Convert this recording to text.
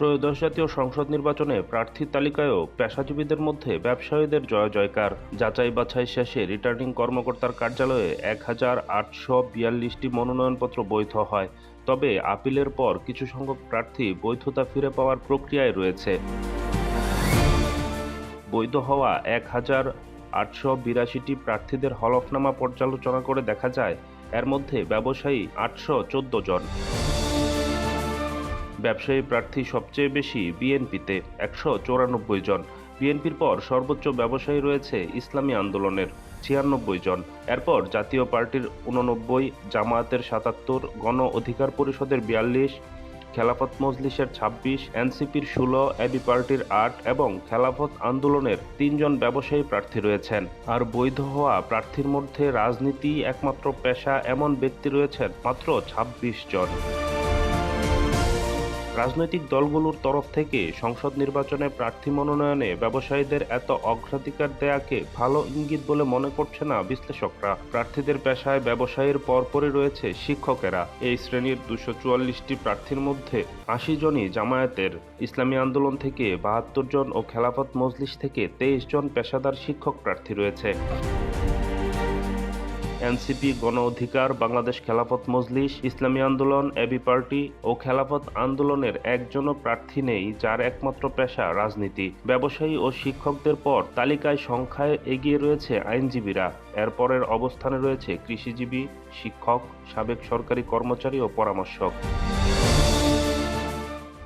ত্রয়োদশ জাতীয় সংসদ নির্বাচনে প্রার্থী তালিকায়ও পেশাজীবীদের মধ্যে ব্যবসায়ীদের জয়-জয়কার। যাচাই-বাছাই শেষে রিটার্নিং কর্মকর্তার কার্যালয়ে ১,৮৪২টি মনোনয়নপত্র বৈধ হয়। তবে আপিলের পর কিছু সংখ্যক প্রার্থী বৈধতা ফিরে পাওয়ার প্রক্রিয়ায় রয়েছে। বৈধ হওয়া ১,৮৮২টি প্রার্থীদের হলফনামা পর্যালোচনা করে দেখা যায়, এর মধ্যে ব্যবসায়ী ৮১৪ জন। ব্যবসায়ী প্রার্থী সবচেয়ে বেশি বিএনপিতে ১৯৪ জন। বিএনপির পর সর্বোচ্চ ব্যবসায়ী রয়েছে ইসলামী আন্দোলনের ৯৬ জন। এরপর জাতীয় পার্টির ৮৯, জামায়াতের ৭৭, গণ অধিকার পরিষদের ৪২, খেলাফত মজলিসের ২৬, এনসিপির ১৬, এবি পার্টির ৮ এবং খেলাফত আন্দোলনের ৩ জন ব্যবসায়ী প্রার্থী রয়েছেন। আর বৈধ হওয়া প্রার্থীর মধ্যে রাজনীতি একমাত্র পেশা এমন ব্যক্তি রয়েছেন মাত্র ২৬ জন। রাজনৈতিক দলগুলোর তরফ থেকে সংসদ নির্বাচনে প্রার্থী মনোনয়নে ব্যবসায়ীদের এত অগ্রাধিকার দেয়াকে ভালো ইঙ্গিত বলে মনে করছে না বিশ্লেষকরা। প্রার্থীদের পেশায় ব্যবসায়ীর পরপরই রয়েছে শিক্ষকেরা। এই শ্রেণীর ২৪৪টি প্রার্থীর মধ্যে ৮০ জনই জামায়াতের, ইসলামী আন্দোলন থেকে ৭২ জন ও খেলাফত মজলিস থেকে ২৩ জন পেশাদার শিক্ষক প্রার্থী রয়েছে। এনসিপি, গণ অধিকার, বাংলাদেশ খেলাফত মজলিস, ইসলামী আন্দোলন, এবি পার্টি ও খেলাফত আন্দোলনের একজনও প্রার্থী নেই যার একমাত্র পেশা রাজনীতি। ব্যবসায়ী ও শিক্ষকদের পর তালিকায় সংখ্যায় এগিয়ে রয়েছে আইনজীবীরা। এরপরের অবস্থানে রয়েছে কৃষিজীবী, শিক্ষক, সাবেক সরকারি কর্মচারী ও পরামর্শক।